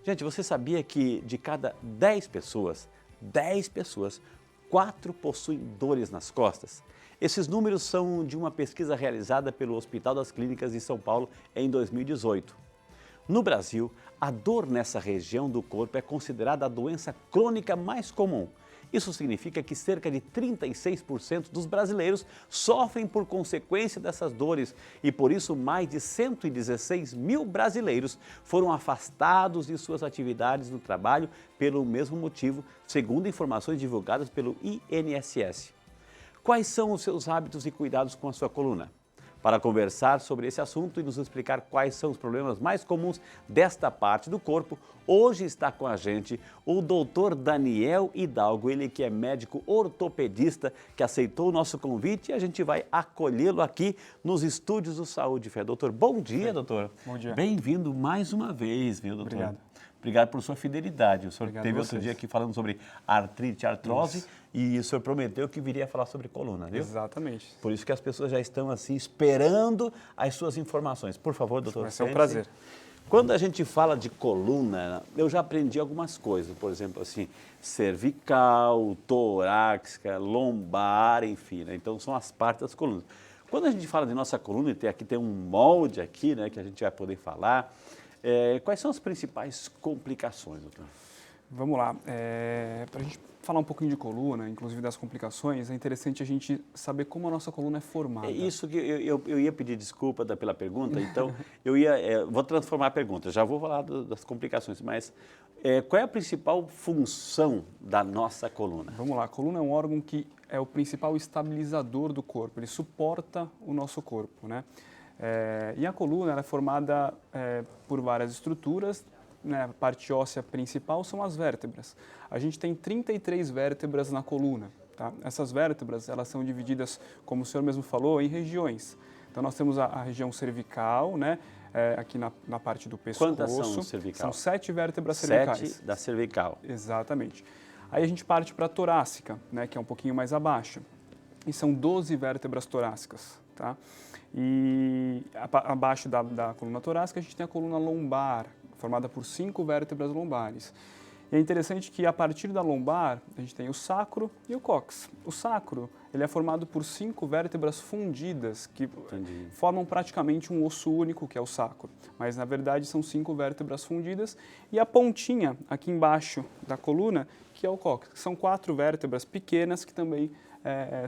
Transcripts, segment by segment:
Gente, você sabia que de cada 10 pessoas, 4 possuem dores nas costas? Esses números são de uma pesquisa realizada pelo Hospital das Clínicas de São Paulo em 2018. No Brasil, a dor nessa região do corpo é considerada a doença crônica mais comum. Isso significa que cerca de 36% dos brasileiros sofrem por consequência dessas dores e por isso mais de 116 mil brasileiros foram afastados de suas atividades no trabalho pelo mesmo motivo, segundo informações divulgadas pelo INSS. Quais são os seus hábitos e cuidados com a sua coluna? Para conversar sobre esse assunto e nos explicar quais são os problemas mais comuns desta parte do corpo, hoje está com a gente o Dr. Daniel Hidalgo, ele que é médico ortopedista, que aceitou o nosso convite e a gente vai acolhê-lo aqui nos estúdios do Saúde e Fé. Doutor, bom dia, doutor. Bom dia. Bem-vindo mais uma vez, viu, doutor? Obrigado. Obrigado por sua fidelidade. O senhor Obrigado teve a outro vocês. dia aqui falando sobre artrite, artrose, Isso. e o senhor prometeu que viria falar sobre coluna, viu? Exatamente. Por isso que as pessoas já estão assim esperando as suas informações. Por favor, doutor. Vai ser um sente-se. prazer. Quando a gente fala de coluna, eu já aprendi algumas coisas, por exemplo, assim, cervical, torácica, lombar, enfim, né? Então são as partes das colunas. Quando a gente fala de nossa coluna, e aqui tem um molde aqui, né, que a gente vai poder falar, quais são as principais complicações, doutor? Vamos lá. Para a gente falar um pouquinho de coluna, inclusive das complicações, é interessante a gente saber como a nossa coluna é formada. É isso que eu ia pedir desculpa pela pergunta, então vou transformar a pergunta, já vou falar das complicações, mas qual é a principal função da nossa coluna? Vamos lá. A coluna é um órgão que é o principal estabilizador do corpo, ele suporta o nosso corpo, né? E a coluna ela é formada por várias estruturas, né? A parte óssea principal são as vértebras. A gente tem 33 vértebras na coluna, tá? Essas vértebras elas são divididas, como o senhor mesmo falou, em regiões. Então nós temos a região cervical, né? Aqui na parte do pescoço. Quantas são no cervical? São 7 vértebras cervicais. 7 da cervical. Exatamente. Aí a gente parte para a torácica, né? Que é um pouquinho mais abaixo. E são 12 vértebras torácicas, tá? E abaixo da coluna torácica a gente tem a coluna lombar, formada por 5 vértebras lombares. E é interessante que a partir da lombar a gente tem o sacro e o cóccix. O sacro ele é formado por 5 vértebras fundidas que formam praticamente um osso único, que é o sacro. Mas na verdade são 5 vértebras fundidas e a pontinha aqui embaixo da coluna, que é o cóccix. São 4 vértebras pequenas que também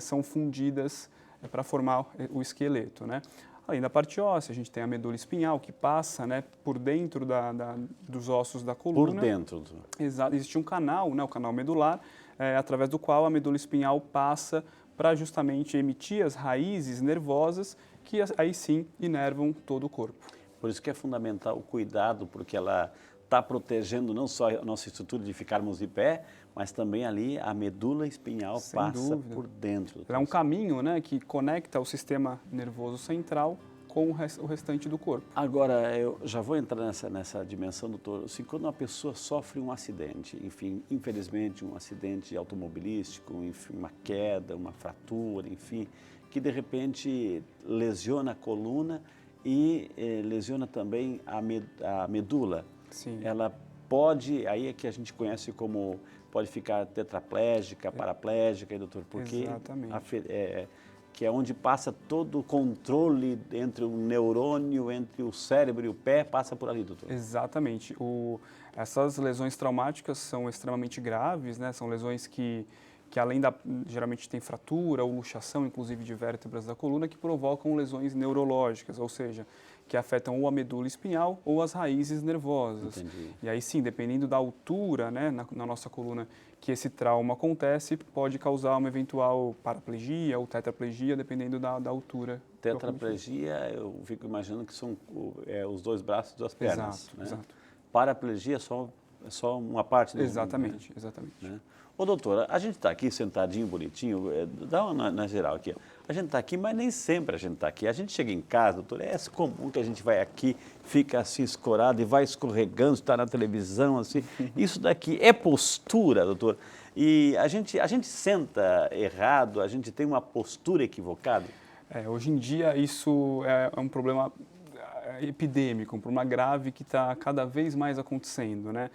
são fundidas para formar o esqueleto, né? Além da parte óssea, a gente tem a medula espinhal, que passa, né, por dentro dos ossos da coluna. Por dentro. Exato. Existe um canal, né, o canal medular, através do qual a medula espinhal passa para justamente emitir as raízes nervosas que aí sim inervam todo o corpo. Por isso que é fundamental o cuidado, porque ela está protegendo não só a nossa estrutura de ficarmos de pé, mas também ali a medula espinhal Sem passa dúvida. por dentro. Ela é um caminho, né, que conecta o sistema nervoso central com o restante do corpo. Agora, eu já vou entrar nessa dimensão, doutor. Assim, quando uma pessoa sofre um acidente, enfim, infelizmente um acidente automobilístico, enfim, uma queda, uma fratura, enfim, que de repente lesiona a coluna e lesiona também a medula. Sim. Ela pode, aí é que a gente conhece como, pode ficar tetraplégica, paraplégica, doutor, porque Exatamente. Que é onde passa todo o controle entre o neurônio, entre o cérebro e o pé, passa por ali, doutor. Exatamente. Essas lesões traumáticas são extremamente graves, né? São lesões que além geralmente tem fratura ou luxação, inclusive de vértebras da coluna, que provocam lesões neurológicas, ou seja, que afetam ou a medula espinhal ou as raízes nervosas. Entendi. E aí sim, dependendo da altura, né, na nossa coluna que esse trauma acontece, pode causar uma eventual paraplegia ou tetraplegia, dependendo da altura. Tetraplegia, eu fico imaginando que são os 2 braços e 2 pernas. Exato, né? exato. Paraplegia é só uma parte do Exatamente, exatamente. né? Ô, doutora, a gente está aqui sentadinho, bonitinho, dá uma na geral aqui. A gente está aqui, mas nem sempre a gente está aqui. A gente chega em casa, doutora, é comum que a gente vai aqui, fica assim escorado e vai escorregando, está na televisão, assim. Isso daqui é postura, doutor? E a gente senta errado, a gente tem uma postura equivocada? Hoje em dia isso é um problema epidêmico, um problema grave que está cada vez mais acontecendo, né?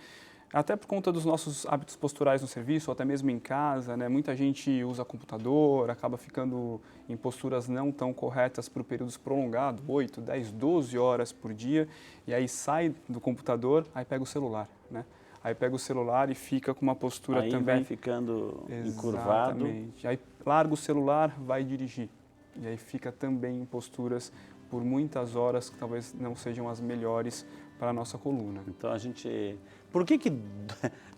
Até por conta dos nossos hábitos posturais no serviço, ou até mesmo em casa, né? Muita gente usa computador, acaba ficando em posturas não tão corretas por períodos prolongados, 8, 10, 12 horas por dia, e aí sai do computador, aí pega o celular, né? Aí pega o celular e fica com uma postura aí também... vai ficando encurvado. Exatamente. Aí larga o celular, vai dirigir. E aí fica também em posturas por muitas horas que talvez não sejam as melhores para a nossa coluna. Então a gente... Por que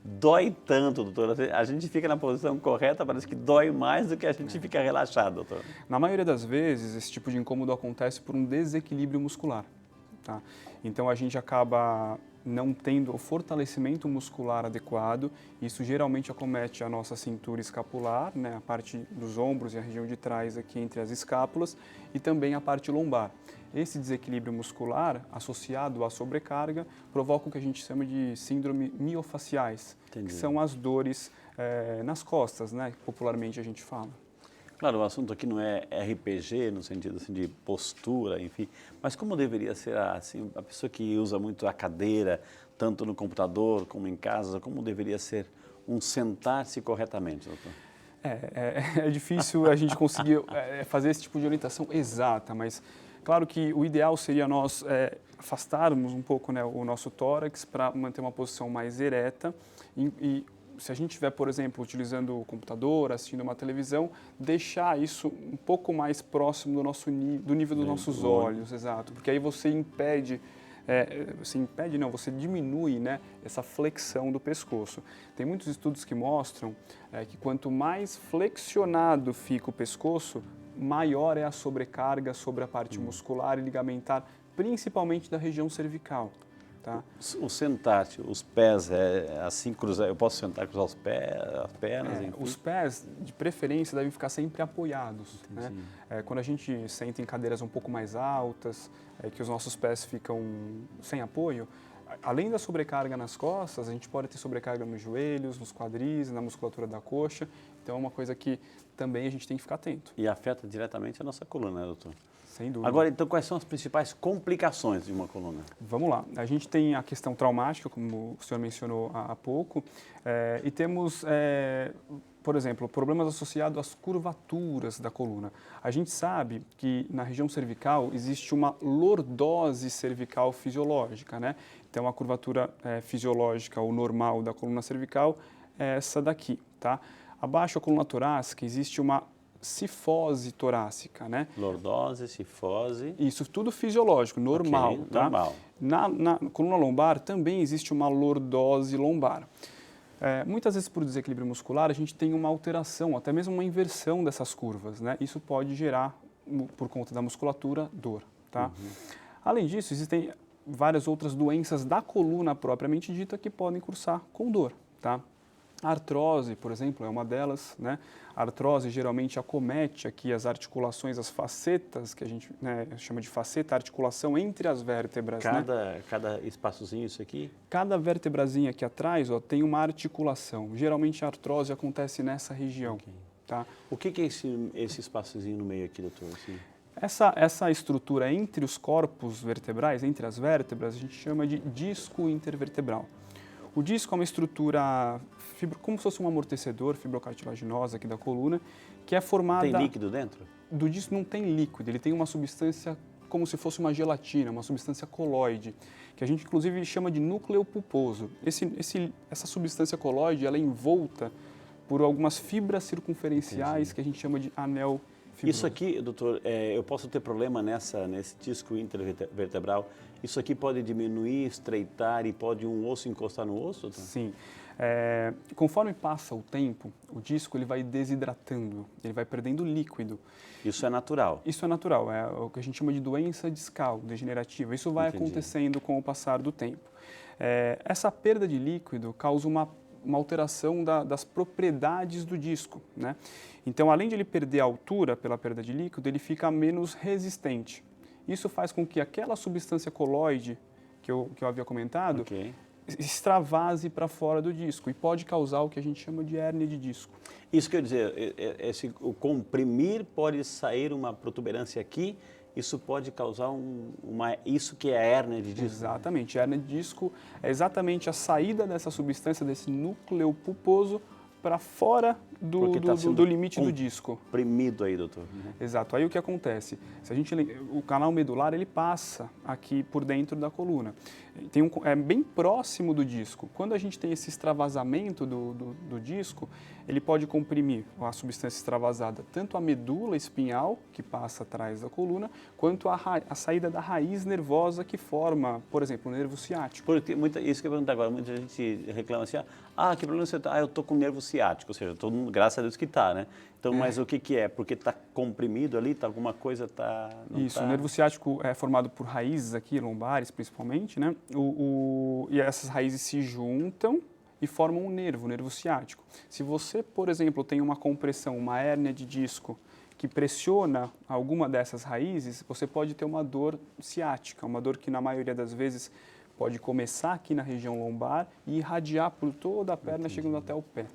dói tanto, doutor? A gente fica na posição correta, parece que dói mais do que a gente fica relaxado, doutor. Na maioria das vezes, esse tipo de incômodo acontece por um desequilíbrio muscular, tá? Então a gente acaba não tendo o fortalecimento muscular adequado. Isso geralmente acomete a nossa cintura escapular, né, a parte dos ombros e a região de trás aqui entre as escápulas, e também a parte lombar. Esse desequilíbrio muscular, associado à sobrecarga, provoca o que a gente chama de síndrome miofaciais, que são as dores nas costas, né, que popularmente a gente fala. Claro, o assunto aqui não é RPG, no sentido assim, de postura, enfim, mas como deveria ser assim, a pessoa que usa muito a cadeira, tanto no computador como em casa, como deveria ser um sentar-se corretamente, doutor? É difícil a gente conseguir fazer esse tipo de orientação exata, mas claro que o ideal seria nós afastarmos um pouco, né, o nosso tórax para manter uma posição mais ereta e se a gente estiver, por exemplo, utilizando o computador, assistindo uma televisão, deixar isso um pouco mais próximo do nível dos nossos olhos, exato, porque aí você impede, você diminui, né, essa flexão do pescoço. Tem muitos estudos que mostram que quanto mais flexionado fica o pescoço, maior é a sobrecarga sobre a parte muscular e ligamentar, principalmente da região cervical. Tá? O sentar-se, os pés, assim cruzar, eu posso sentar e cruzar os pés, as pernas? Enfim. Os pés, de preferência, devem ficar sempre apoiados. Né? Quando a gente senta em cadeiras um pouco mais altas, que os nossos pés ficam sem apoio, além da sobrecarga nas costas, a gente pode ter sobrecarga nos joelhos, nos quadris, na musculatura da coxa. Então é uma coisa que também a gente tem que ficar atento. E afeta diretamente a nossa coluna, né, doutor? Sem dúvida. Agora, então, quais são as principais complicações de uma coluna? Vamos lá. A gente tem a questão traumática, como o senhor mencionou há pouco, e temos, por exemplo, problemas associados às curvaturas da coluna. A gente sabe que na região cervical existe uma lordose cervical fisiológica, né? Então, a curvatura fisiológica ou normal da coluna cervical é essa daqui, tá? Abaixo da coluna torácica existe uma cifose torácica, né? Lordose, cifose. Isso tudo fisiológico, normal, Okay, tá? normal. Na coluna lombar também existe uma lordose lombar. Muitas vezes por desequilíbrio muscular a gente tem uma alteração, até mesmo uma inversão dessas curvas, né? Isso pode gerar, por conta da musculatura, dor, tá? Além disso, existem várias outras doenças da coluna propriamente dita que podem cursar com dor, tá? A artrose, por exemplo, é uma delas, né? A artrose geralmente acomete aqui as articulações, as facetas, que a gente chama de faceta, a articulação entre as vértebras, Cada espaçozinho isso aqui? Cada vértebrazinha aqui atrás, ó, tem uma articulação. Geralmente a artrose acontece nessa região, tá? O que é esse espaçozinho no meio aqui, doutor? Assim? Essa estrutura entre os corpos vertebrais, entre as vértebras, a gente chama de disco intervertebral. O disco é uma estrutura, como se fosse um amortecedor fibrocartilaginosa aqui da coluna, que é formada... Tem líquido dentro? Do disco não tem líquido, ele tem uma substância como se fosse uma gelatina, uma substância coloide, que a gente inclusive chama de núcleo pulposo. Essa substância coloide, ela é envolta por algumas fibras circunferenciais que a gente chama de anel fibroso. Isso aqui, doutor, eu posso ter problema nesse disco intervertebral? Isso aqui pode diminuir, estreitar e pode um osso encostar no osso, doutor? Sim. Conforme passa o tempo, o disco ele vai desidratando, ele vai perdendo líquido. Isso é natural? Isso é natural, é o que a gente chama de doença discal degenerativa. Isso vai acontecendo com o passar do tempo. Essa perda de líquido causa uma alteração das propriedades do disco, né? Então, além de ele perder a altura pela perda de líquido, ele fica menos resistente. Isso faz com que aquela substância coloide que eu havia comentado extravase para fora do disco e pode causar o que a gente chama de hérnia de disco. Isso quer dizer, o comprimir pode sair uma protuberância aqui isso pode causar isso que é a hérnia de disco? Exatamente, a hérnia de disco é exatamente a saída dessa substância, desse núcleo pulposo, para fora do limite do disco. Comprimido aí, doutor. Exato. Aí o que acontece? O canal medular ele passa aqui por dentro da coluna. É bem próximo do disco. Quando a gente tem esse extravasamento do disco, ele pode comprimir a substância extravasada, tanto a medula espinhal, que passa atrás da coluna, quanto a saída da raiz nervosa que forma, por exemplo, o nervo ciático. Porque isso que eu ia perguntar agora, muita gente reclama assim, que problema você está? Eu estou com nervo ciático, ou seja, todo mundo, graças a Deus que está, né? Então, mas o que é? Porque está comprimido ali, alguma coisa está... Isso, o nervo ciático é formado por raízes aqui, lombares principalmente, né? E essas raízes se juntam e formam um nervo, o nervo ciático. Se você, por exemplo, tem uma compressão, uma hérnia de disco que pressiona alguma dessas raízes, você pode ter uma dor ciática, uma dor que na maioria das vezes pode começar aqui na região lombar e irradiar por toda a perna, chegando até o pé.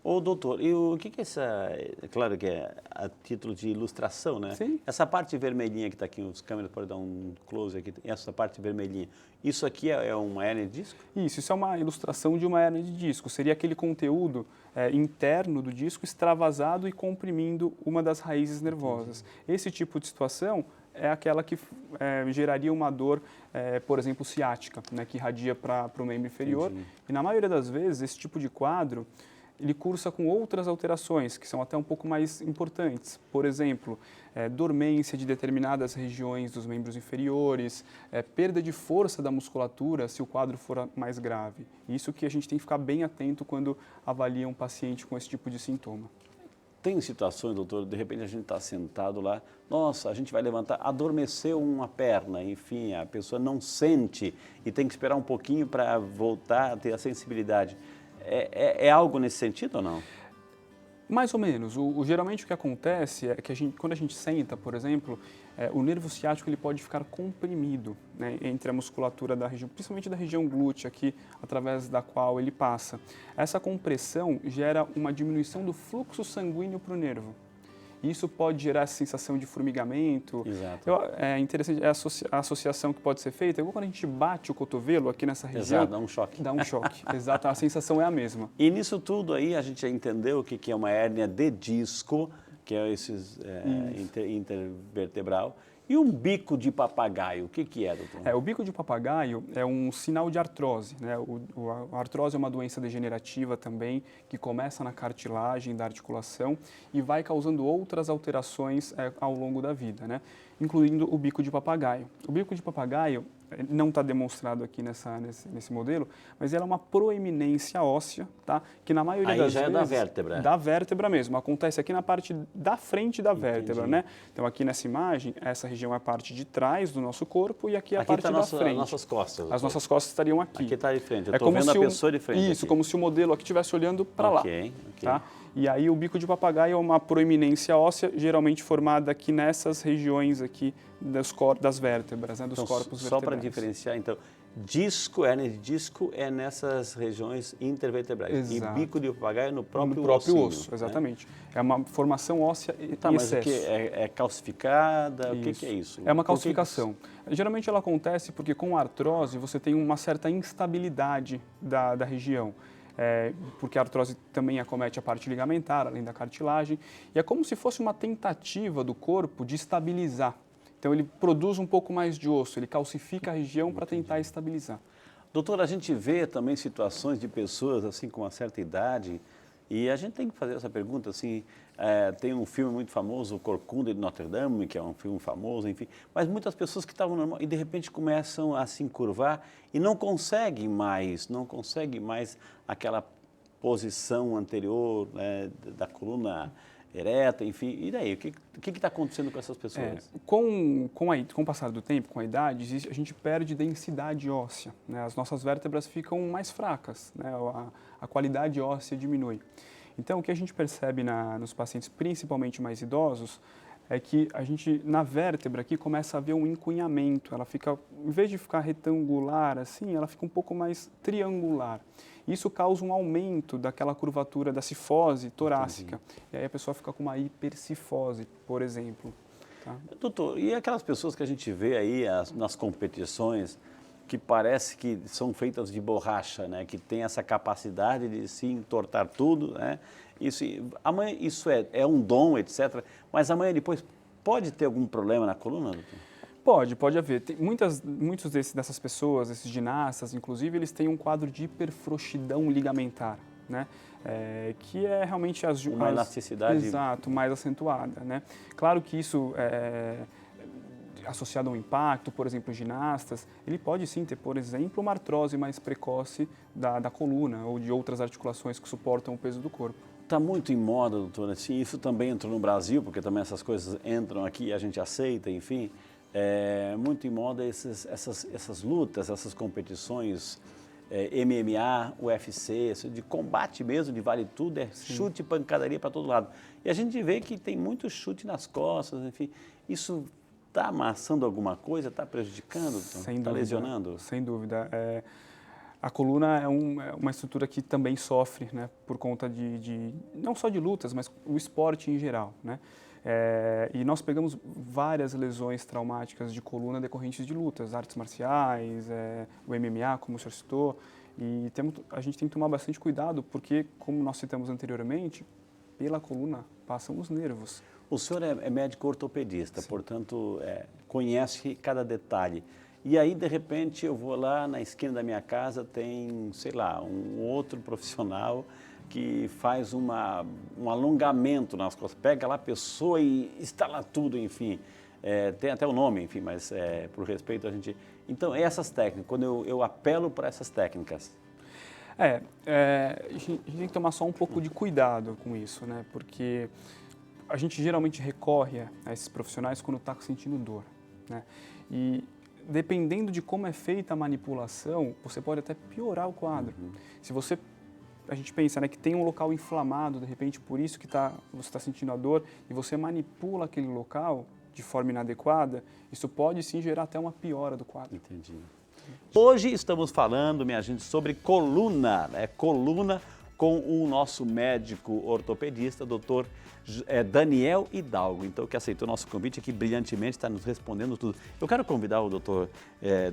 Ô, doutor, e o que é essa... É claro que é a título de ilustração, né? Sim. Essa parte vermelhinha que está aqui, os câmeras podem dar um close aqui, essa parte vermelhinha, isso aqui é uma hérnia de disco? Isso é uma ilustração de uma hérnia de disco. Seria aquele conteúdo interno do disco extravasado e comprimindo uma das raízes nervosas. Esse tipo de situação é aquela que geraria uma dor, por exemplo, ciática, né, que irradia para o membro inferior. Entendi. E na maioria das vezes, esse tipo de quadro, ele cursa com outras alterações, que são até um pouco mais importantes. Por exemplo, dormência de determinadas regiões dos membros inferiores, perda de força da musculatura se o quadro for mais grave. Isso que a gente tem que ficar bem atento quando avalia um paciente com esse tipo de sintoma. Tem situações, doutor, de repente a gente está sentado lá, nossa, a gente vai levantar, adormeceu uma perna, enfim, a pessoa não sente e tem que esperar um pouquinho para voltar a ter a sensibilidade. É algo nesse sentido ou não? Mais ou menos. Geralmente o que acontece é que quando a gente senta, por exemplo, o nervo ciático ele pode ficar comprimido, né, entre a musculatura da região, principalmente da região glútea aqui, através da qual ele passa. Essa compressão gera uma diminuição do fluxo sanguíneo para o nervo. Isso pode gerar essa sensação de formigamento. Exato. É interessante a associação que pode ser feita. Igual quando a gente bate o cotovelo aqui nessa região. Exato, dá um choque. Dá um choque, exato. A sensação é a mesma. E nisso tudo aí a gente já entendeu o que é uma hérnia de disco, que é esses intervertebral, e um bico de papagaio, o que é, doutor? O bico de papagaio é um sinal de artrose, né? A artrose é uma doença degenerativa também, que começa na cartilagem da articulação e vai causando outras alterações ao longo da vida, né? Incluindo o bico de papagaio. O bico de papagaio não está demonstrado aqui nesse modelo, mas ela é uma proeminência óssea, tá? Que na maioria das vezes... Aí já é da vértebra. Da vértebra mesmo. Acontece aqui na parte da frente da vértebra, né? Então aqui nessa imagem, essa região é a parte de trás do nosso corpo e aqui é a parte da frente. As nossas costas. Doutor. As nossas costas estariam aqui. Aqui está de frente. Eu estou vendo a pessoa de frente. Isso, aqui. como se o modelo aqui estivesse olhando para lá. Tá? E aí o bico de papagaio é uma proeminência óssea, geralmente formada aqui nessas regiões aqui das vértebras, né, dos corpos vertebrais. Só para diferenciar, então, hérnia de disco é nessas regiões intervertebrais. Exato. E bico de papagaio no próprio osso, exatamente. Né? É uma formação óssea em mas excesso. O que é calcificada? O que é isso? É uma calcificação. Geralmente ela acontece porque com a artrose você tem uma certa instabilidade da região. Porque a artrose também acomete a parte ligamentar, além da cartilagem, e é como se fosse uma tentativa do corpo de estabilizar. Então ele produz um pouco mais de osso, ele calcifica a região para tentar estabilizar. Doutor, a gente vê também situações de pessoas assim com uma certa idade, e a gente tem que fazer essa pergunta assim, tem um filme muito famoso, o Corcunda de Notre Dame, que é um filme famoso, enfim, mas muitas pessoas que estavam normal e de repente começam a se encurvar e não conseguem mais aquela posição anterior, né, da coluna ereta, enfim, e daí? O que está acontecendo com essas pessoas? Com o passar do tempo, com a idade, a gente perde densidade óssea, né? As nossas vértebras ficam mais fracas, né? A qualidade óssea diminui. Então, o que a gente percebe nos pacientes, principalmente mais idosos, é que na vértebra aqui começa a haver um encunhamento, ela fica, em vez de ficar retangular assim, ela fica um pouco mais triangular. Isso causa um aumento daquela curvatura da cifose torácica. Entendi. E aí a pessoa fica com uma hipercifose, por exemplo. Tá? Doutor, e aquelas pessoas que a gente vê aí nas competições, que parece que são feitas de borracha, né? Que tem essa capacidade de se entortar tudo, né? Amanhã, isso é um dom, etc. Mas amanhã depois pode ter algum problema na coluna, doutor? Pode haver. Muitos dessas pessoas, esses ginastas, inclusive, eles têm um quadro de hiperfrouxidão ligamentar, né? Que é realmente uma elasticidade... Exato, mais acentuada, né? Claro que isso associado a um impacto, por exemplo, ginastas, ele pode sim ter, por exemplo, uma artrose mais precoce da coluna ou de outras articulações que suportam o peso do corpo. Está muito em moda, doutor, assim, isso também entrou no Brasil, porque também essas coisas entram aqui e a gente aceita, enfim. Muito em moda essas lutas, essas competições, MMA, UFC, de combate mesmo, de vale tudo, chute e pancadaria para todo lado. E a gente vê que tem muito chute nas costas, enfim, isso está amassando alguma coisa, está prejudicando, está lesionando? Sem dúvida. A coluna é uma estrutura que também sofre, né, por conta não só de lutas, mas o esporte em geral, né? E nós pegamos várias lesões traumáticas de coluna decorrentes de lutas, artes marciais, o MMA, como o senhor citou, e a gente tem que tomar bastante cuidado, porque, como nós citamos anteriormente, pela coluna passam os nervos. O senhor é médico ortopedista, sim, portanto, conhece cada detalhe. E aí, de repente, eu vou lá na esquina da minha casa, tem, sei lá, um outro profissional que faz um alongamento nas costas, pega lá a pessoa e instala tudo, enfim. Tem até o nome, enfim, mas por respeito a gente... Então, essas técnicas, quando eu apelo para essas técnicas... A gente tem que tomar só um pouco de cuidado com isso, né? Porque a gente geralmente recorre a esses profissionais quando está sentindo dor, né? E dependendo de como é feita a manipulação, você pode até piorar o quadro. Uhum. Se a gente pensa, né, que tem um local inflamado, de repente por isso que você está sentindo a dor, e você manipula aquele local de forma inadequada, isso pode sim gerar até uma piora do quadro. Entendi. Hoje estamos falando, minha gente, sobre coluna, né? Coluna com o nosso médico ortopedista, doutor Daniel Hidalgo, então, que aceitou o nosso convite aqui brilhantemente, está nos respondendo tudo. Eu quero convidar o doutor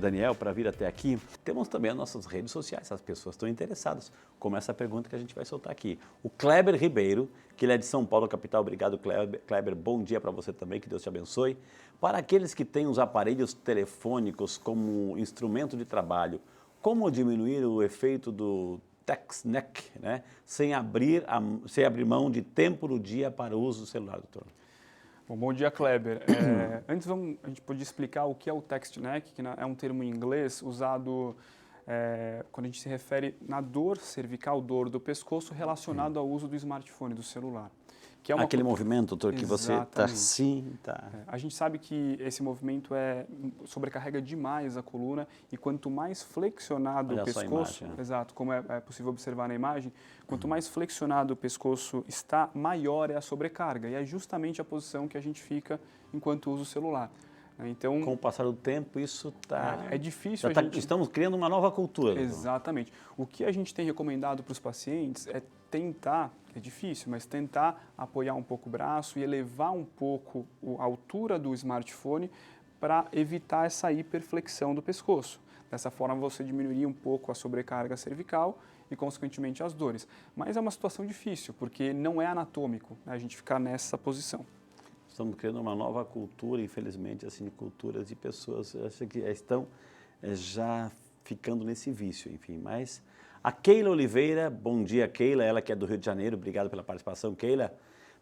Daniel para vir até aqui. Temos também as nossas redes sociais, as pessoas estão interessadas, como essa pergunta que a gente vai soltar aqui. O Kleber Ribeiro, que ele é de São Paulo, capital. Obrigado, Kleber. Bom dia para você também, que Deus te abençoe. Para aqueles que têm os aparelhos telefônicos como instrumento de trabalho, como diminuir o efeito do Text-Neck, né? sem abrir mão de tempo no dia para o uso do celular, doutor? Bom dia, Kleber. Antes a gente podia explicar o que é o Text-Neck, que é um termo em inglês usado quando a gente se refere na dor cervical, dor do pescoço relacionado ao uso do smartphone, do celular. Que é aquele movimento, doutor, que você está assim, A gente sabe que esse movimento sobrecarrega demais a coluna e quanto mais flexionado o pescoço, exato, como é possível observar na imagem, quanto mais flexionado o pescoço está, maior é a sobrecarga. E é justamente a posição que a gente fica enquanto usa o celular. Então, com o passar do tempo, isso está... É difícil Estamos criando uma nova cultura. Exatamente. O que a gente tem recomendado para os pacientes é tentar, é difícil, mas tentar apoiar um pouco o braço e elevar um pouco a altura do smartphone para evitar essa hiperflexão do pescoço. Dessa forma, você diminuiria um pouco a sobrecarga cervical e, consequentemente, as dores. Mas é uma situação difícil, porque não é anatômico, né, a gente ficar nessa posição. Estamos criando uma nova cultura, infelizmente, assim, de culturas de pessoas que estão já ficando nesse vício, enfim. Mas a Keila Oliveira, bom dia, Keila, ela que é do Rio de Janeiro, obrigado pela participação, Keila.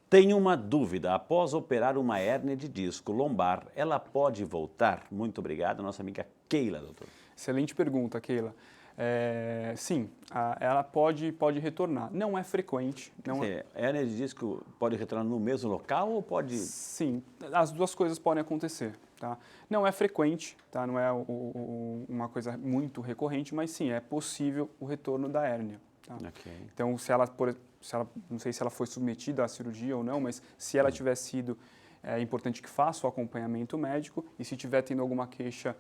Tem uma dúvida, após operar uma hérnia de disco lombar, ela pode voltar? Muito obrigado, nossa amiga Keila, doutor. Excelente pergunta, Keila. Sim, ela pode retornar. Não é frequente. Hérnia de disco pode retornar no mesmo local ou pode... Sim, as duas coisas podem acontecer. Tá? Não é frequente, tá? Não é uma coisa muito recorrente, mas sim, é possível o retorno da hérnia. Tá? Okay. Então, não sei se ela foi submetida à cirurgia ou não, mas se ela tiver sido... É importante que faça o acompanhamento médico e se tiver tendo alguma queixa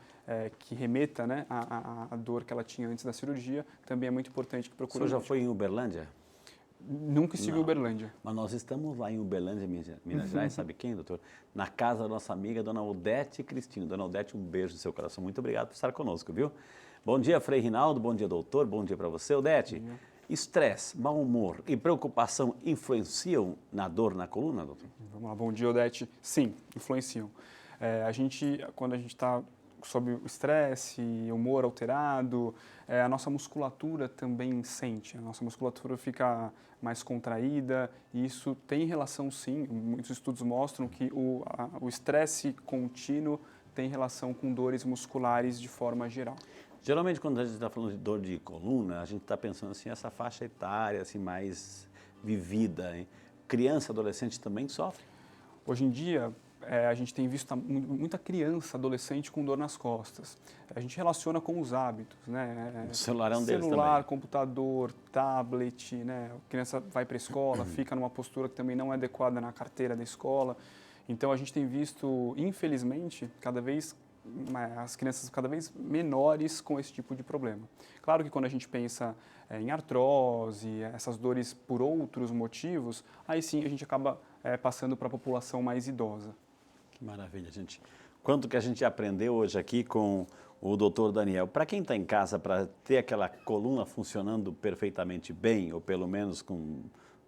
que remeta, né, à dor que ela tinha antes da cirurgia, também é muito importante que procure. O senhor já foi em Uberlândia? Nunca estive em Uberlândia. Mas nós estamos lá em Uberlândia, Minas Gerais, sabe quem, doutor? Na casa da nossa amiga, dona Odete Cristina. Dona Odete, um beijo no seu coração. Muito obrigado por estar conosco, viu? Bom dia, Frei Rinaldo. Bom dia, doutor. Bom dia para você, Odete. Estresse, mau humor e preocupação influenciam na dor na coluna, doutor? Vamos lá, bom dia, Odete. Sim, influenciam. Quando a gente está sob o estresse, humor alterado, a nossa musculatura também sente, a nossa musculatura fica mais contraída e isso tem relação, sim, muitos estudos mostram que o estresse contínuo tem relação com dores musculares de forma geral. Geralmente, quando a gente está falando de dor de coluna, a gente está pensando assim, essa faixa etária assim, mais vivida, hein? Criança, adolescente também sofre? Hoje em dia, a gente tem visto muita criança, adolescente com dor nas costas. A gente relaciona com os hábitos, né? O celular é um deles também. Celular, computador, tablet, né? A criança vai para a escola, fica numa postura que também não é adequada na carteira da escola. Então, a gente tem visto, infelizmente, as crianças cada vez menores com esse tipo de problema. Claro que quando a gente pensa em artrose, essas dores por outros motivos, aí sim a gente acaba passando para a população mais idosa. Que maravilha, gente. Quanto que a gente aprendeu hoje aqui com o doutor Daniel. Para quem está em casa, para ter aquela coluna funcionando perfeitamente bem, ou pelo menos com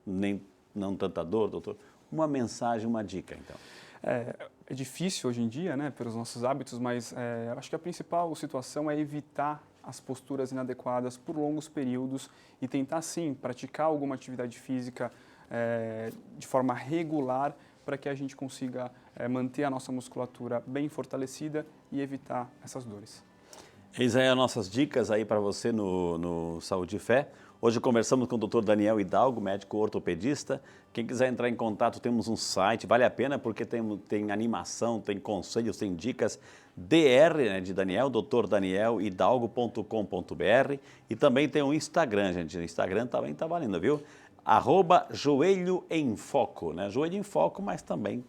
não tanta dor, doutor, uma mensagem, uma dica, então. É difícil hoje em dia, né, pelos nossos hábitos, mas acho que a principal situação é evitar as posturas inadequadas por longos períodos e tentar, sim, praticar alguma atividade física de forma regular para que a gente consiga manter a nossa musculatura bem fortalecida e evitar essas dores. Eis aí as nossas dicas aí para você no Saúde e Fé. Hoje conversamos com o Dr. Daniel Hidalgo, médico ortopedista. Quem quiser entrar em contato, temos um site, vale a pena porque tem animação, tem conselhos, tem dicas. DR, né, de Daniel, drdanelhidalgo.com.br, e também tem um Instagram, gente. O Instagram também está valendo, viu? @joelho em foco, né? Joelho em foco, mas também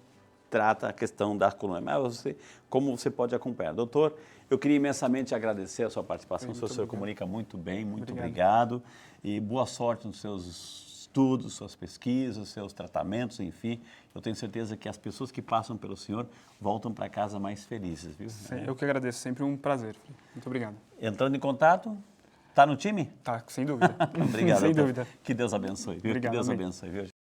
trata a questão da coluna. Mas como você pode acompanhar? Doutor, eu queria imensamente agradecer a sua participação. O senhor comunica muito bem, muito obrigado. E boa sorte nos seus estudos, suas pesquisas, seus tratamentos, enfim. Eu tenho certeza que as pessoas que passam pelo senhor voltam para casa mais felizes, viu? Eu que agradeço, sempre um prazer. Muito obrigado. Entrando em contato, está no time? Tá, sem dúvida. Obrigado. Sem dúvida. Que Deus abençoe, viu? Obrigado, que Deus amém. abençoe, viu?